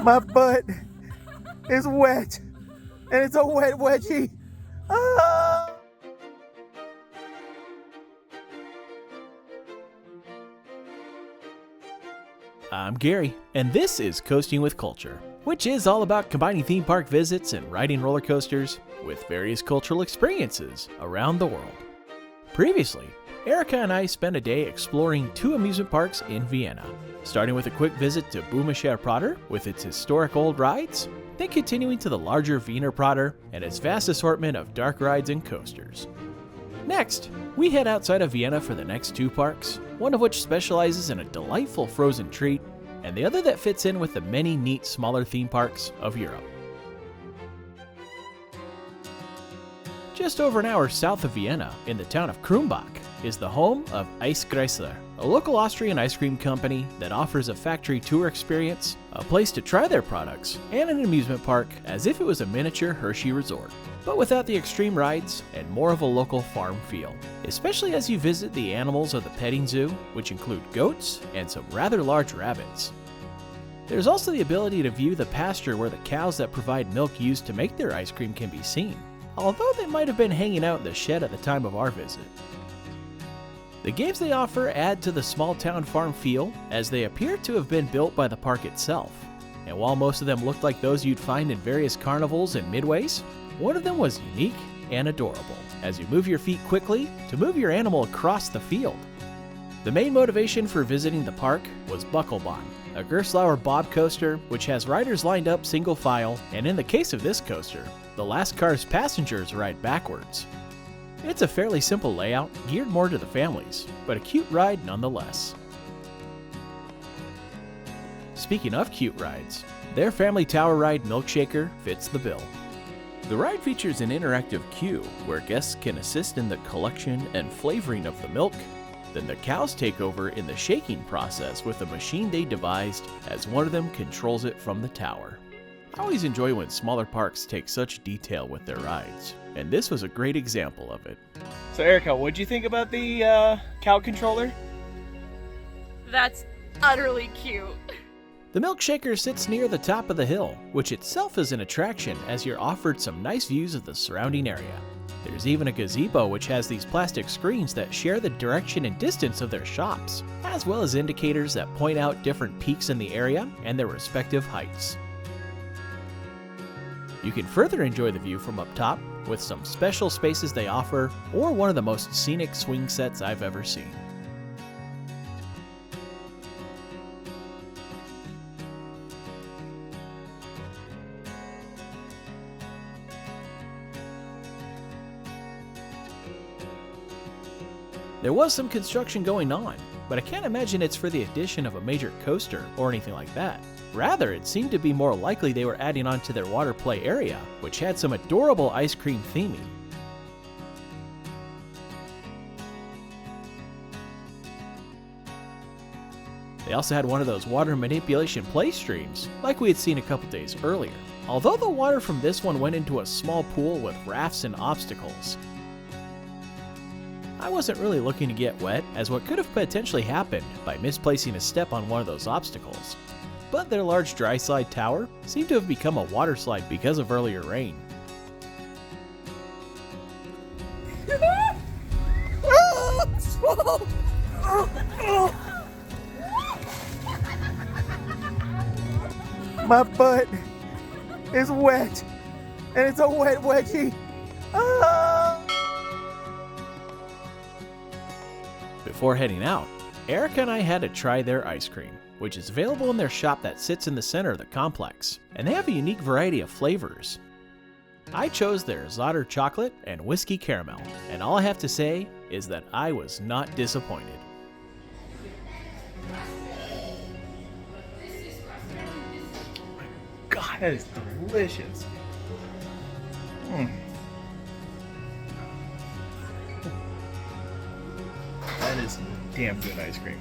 My butt is wet, and it's a wet wedgie. Ah! I'm Gary, and this is Coasting with Culture, which is all about combining theme park visits and riding roller coasters with various cultural experiences around the world. Previously, Erica and I spent a day exploring 2 amusement parks in Vienna, starting with a quick visit to Böhmischer Prater with its historic old rides, then continuing to the larger Wiener Prater and its vast assortment of dark rides and coasters. Next, we head outside of Vienna for the next 2 parks, one of which specializes in a delightful frozen treat, and the other that fits in with the many neat smaller theme parks of Europe. Just over an hour south of Vienna, in the town of Krumbach, is the home of Eis Greissler, a local Austrian ice cream company that offers a factory tour experience, a place to try their products, and an amusement park as if it was a miniature Hershey resort, but without the extreme rides and more of a local farm feel, especially as you visit the animals of the petting zoo, which include goats and some rather large rabbits. There's also the ability to view the pasture where the cows that provide milk used to make their ice cream can be seen, although they might have been hanging out in the shed at the time of our visit. The games they offer add to the small town farm feel, as they appear to have been built by the park itself. And while most of them looked like those you'd find in various carnivals and midways, one of them was unique and adorable, as you move your feet quickly to move your animal across the field. The main motivation for visiting the park was Buckelbahn, a Gerstlauer bob coaster which has riders lined up single file, and in the case of this coaster, the last car's passengers ride backwards. It's a fairly simple layout, geared more to the families, but a cute ride nonetheless. Speaking of cute rides, their family tower ride Milkshaker fits the bill. The ride features an interactive queue where guests can assist in the collection and flavoring of the milk. Then the cows take over in the shaking process with a machine they devised, as one of them controls it from the tower. I always enjoy when smaller parks take such detail with their rides, and this was a great example of it. So Erica, what'd you think about the cow controller? That's utterly cute. The Milkshaker sits near the top of the hill, which itself is an attraction as you're offered some nice views of the surrounding area. There's even a gazebo which has these plastic screens that share the direction and distance of their shops, as well as indicators that point out different peaks in the area and their respective heights. You can further enjoy the view from up top with some special spaces they offer, or one of the most scenic swing sets I've ever seen. There was some construction going on, but I can't imagine it's for the addition of a major coaster or anything like that. Rather, it seemed to be more likely they were adding on to their water play area, which had some adorable ice cream theming. They also had one of those water manipulation play streams, like we had seen a couple days earlier, although the water from this one went into a small pool with rafts and obstacles. I wasn't really looking to get wet, as what could have potentially happened by misplacing a step on one of those obstacles. But their large dry slide tower seemed to have become a water slide because of earlier rain. My butt is wet, and it's a wet wedgie. Ah! Before heading out, Erica and I had to try their ice cream, which is available in their shop that sits in the center of the complex, and they have a unique variety of flavors. I chose their Zotter chocolate and whiskey caramel, and all I have to say is that I was not disappointed. God, that is delicious. That is damn good ice cream.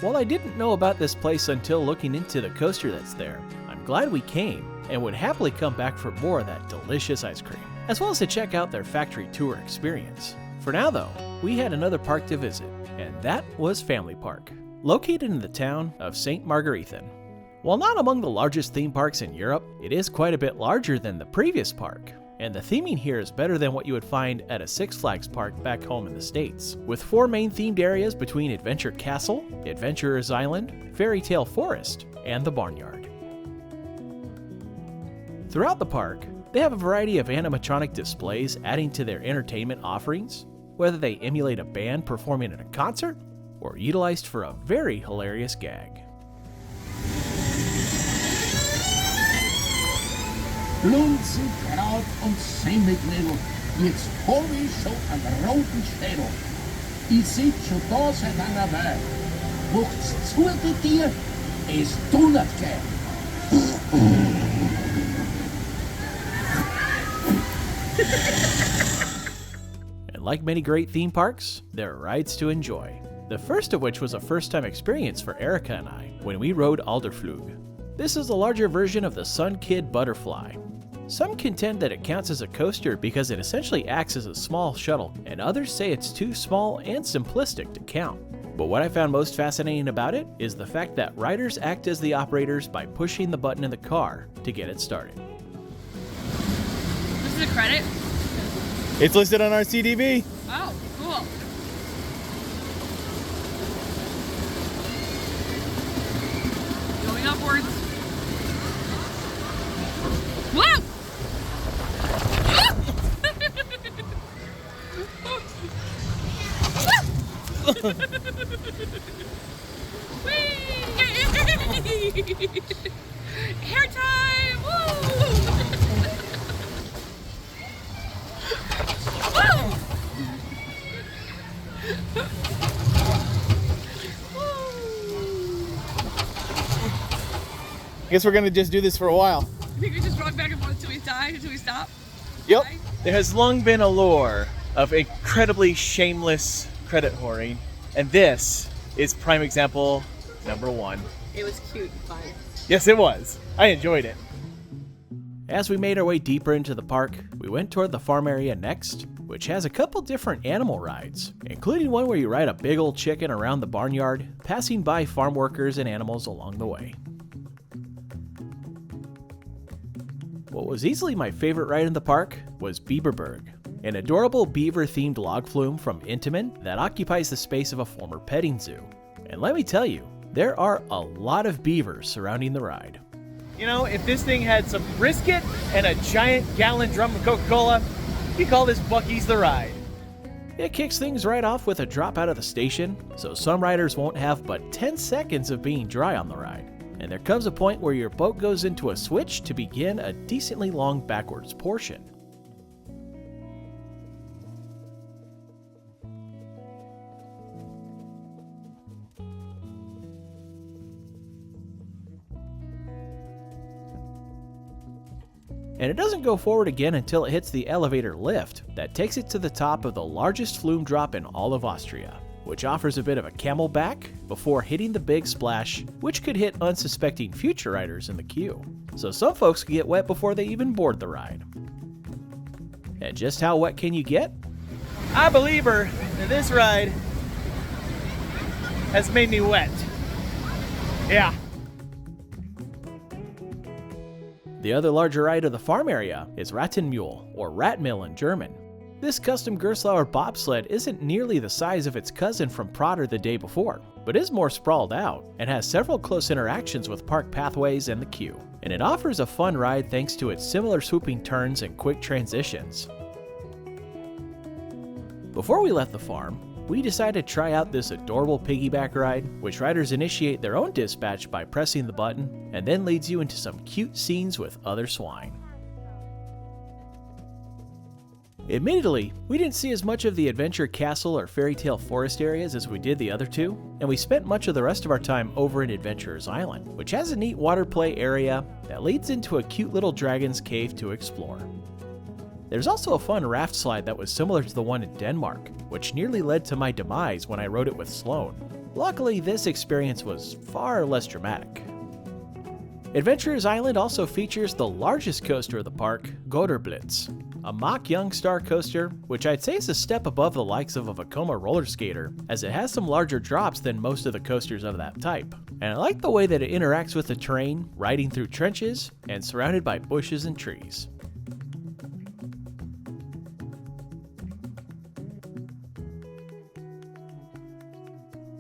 While I didn't know about this place until looking into the coaster that's there, I'm glad we came and would happily come back for more of that delicious ice cream. as well as to check out their factory tour experience. For now though, we had another park to visit, and that was Family Park, located in the town of St. Margarethen. While not among the largest theme parks in Europe, it is quite a bit larger than the previous park, and the theming here is better than what you would find at a Six Flags park back home in the States, with 4 main themed areas between Adventure Castle, Adventurer's Island, Fairy Tale Forest, and the Barnyard. Throughout the park, they have a variety of animatronic displays adding to their entertainment offerings, whether they emulate a band performing at a concert or utilized for a very hilarious gag. Lunzenkraut und Semmelknödel, jetzt hab ich schon einen roten Schädel. Ich sitz schon da seit einer Weile. Macht's zu die Tier, es donnert gleich. And like many great theme parks, there are rides to enjoy. The first of which was a first-time experience for Erica and I when we rode Alderflug. This is a larger version of the Sun Kid Butterfly. Some contend that it counts as a coaster because it essentially acts as a small shuttle, and others say it's too small and simplistic to count. But what I found most fascinating about it is the fact that riders act as the operators by pushing the button in the car to get it started. This is a credit? It's listed on our CDB. Oh, cool. Going upwards. Whoa! Hair time! Woo! Woo! Guess we're gonna just do this for a while. I think we just rock back and forth until we die, until we stop. Yep. Die. There has long been a lore of incredibly shameless credit whoring, and this is prime example number 1. It was cute and fun. Yes, it was. I enjoyed it. As we made our way deeper into the park, we went toward the farm area next, which has a couple different animal rides, including one where you ride a big old chicken around the barnyard, passing by farm workers and animals along the way. What was easily my favorite ride in the park was Beaverberg, an adorable beaver-themed log flume from Intamin that occupies the space of a former petting zoo. And let me tell you, there are a lot of beavers surrounding the ride. You know, if this thing had some brisket and a giant gallon drum of Coca-Cola, you call this Buc-ee's the Ride. It kicks things right off with a drop out of the station, so some riders won't have but 10 seconds of being dry on the ride. And there comes a point where your boat goes into a switch to begin a decently long backwards portion. And it doesn't go forward again until it hits the elevator lift that takes it to the top of the largest flume drop in all of Austria, which offers a bit of a camelback before hitting the big splash, which could hit unsuspecting future riders in the queue. So some folks could get wet before they even board the ride. And just how wet can you get? I believe her that this ride has made me wet. Yeah. The other larger ride of the farm area is Rattenmühle, or Rat Mill in German. This custom Gerstlauer bobsled isn't nearly the size of its cousin from Prater the day before, but is more sprawled out and has several close interactions with park pathways and the queue. And it offers a fun ride thanks to its similar swooping turns and quick transitions. Before we left the farm, we decided to try out this adorable piggyback ride, which riders initiate their own dispatch by pressing the button, and then leads you into some cute scenes with other swine. Admittedly, we didn't see as much of the Adventure Castle or Fairy Tale Forest areas as we did the other two, and we spent much of the rest of our time over in Adventurer's Island, which has a neat water play area that leads into a cute little dragon's cave to explore. There's also a fun raft slide that was similar to the one in Denmark, which nearly led to my demise when I rode it with Sloan. Luckily, this experience was far less dramatic. Adventurer's Island also features the largest coaster of the park, Götterblitz. a mock young star coaster, which I'd say is a step above the likes of a Vekoma roller skater, as it has some larger drops than most of the coasters of that type. And I like the way that it interacts with the terrain, riding through trenches and surrounded by bushes and trees.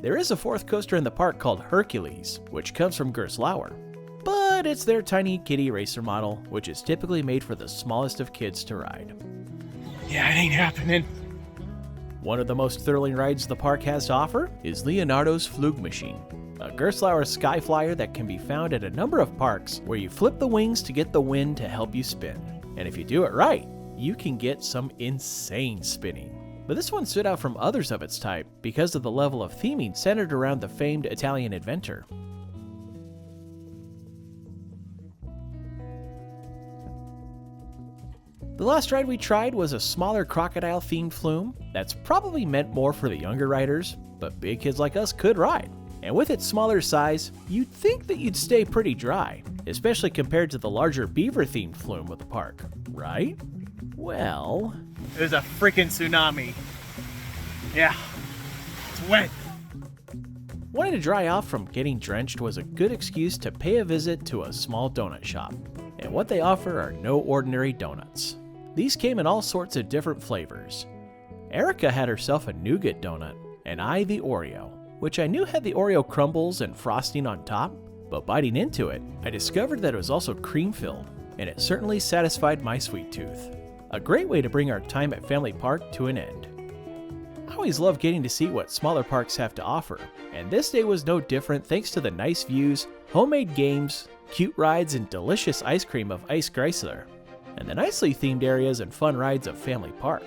There is a fourth coaster in the park called Hercules, which comes from Greissler. But it's their tiny kiddie racer model, which is typically made for the smallest of kids to ride. Yeah, it ain't happening. One of the most thrilling rides the park has to offer is Leonardo's Flugmaschine, a Greissler sky flyer that can be found at a number of parks where you flip the wings to get the wind to help you spin. And if you do it right, you can get some insane spinning. But this one stood out from others of its type because of the level of theming centered around the famed Italian inventor. The last ride we tried was a smaller crocodile-themed flume that's probably meant more for the younger riders, but big kids like us could ride. And with its smaller size, you'd think that you'd stay pretty dry, especially compared to the larger beaver-themed flume of the park, right? Well... There's a freaking tsunami. Yeah, it's wet. Wanting to dry off from getting drenched was a good excuse to pay a visit to a small donut shop. And what they offer are no ordinary donuts. These came in all sorts of different flavors. Erica had herself a nougat donut, and I the Oreo, which I knew had the Oreo crumbles and frosting on top, but biting into it, I discovered that it was also cream-filled, and it certainly satisfied my sweet tooth. A great way to bring our time at Family Park to an end. I always love getting to see what smaller parks have to offer, and this day was no different thanks to the nice views, homemade games, cute rides, and delicious ice cream of Eis Greissler, and the nicely themed areas and fun rides of Family Park.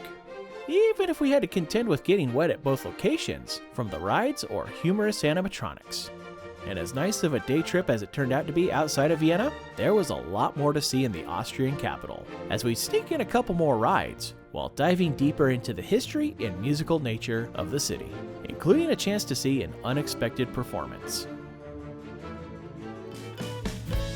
Even if we had to contend with getting wet at both locations, from the rides or humorous animatronics. And as nice of a day trip as it turned out to be outside of Vienna, there was a lot more to see in the Austrian capital, as we sneak in a couple more rides, while diving deeper into the history and musical nature of the city, including a chance to see an unexpected performance.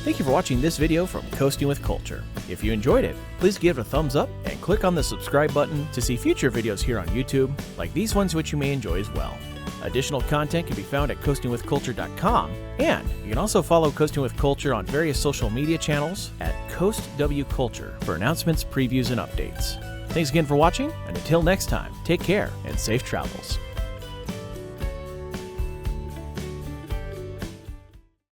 Thank you for watching this video from Coasting with Culture. If you enjoyed it, please give it a thumbs up and click on the subscribe button to see future videos here on YouTube, like these ones which you may enjoy as well. Additional content can be found at coastingwithculture.com, and you can also follow Coasting with Culture on various social media channels at CoastWCulture for announcements, previews, and updates. Thanks again for watching, and until next time, take care and safe travels.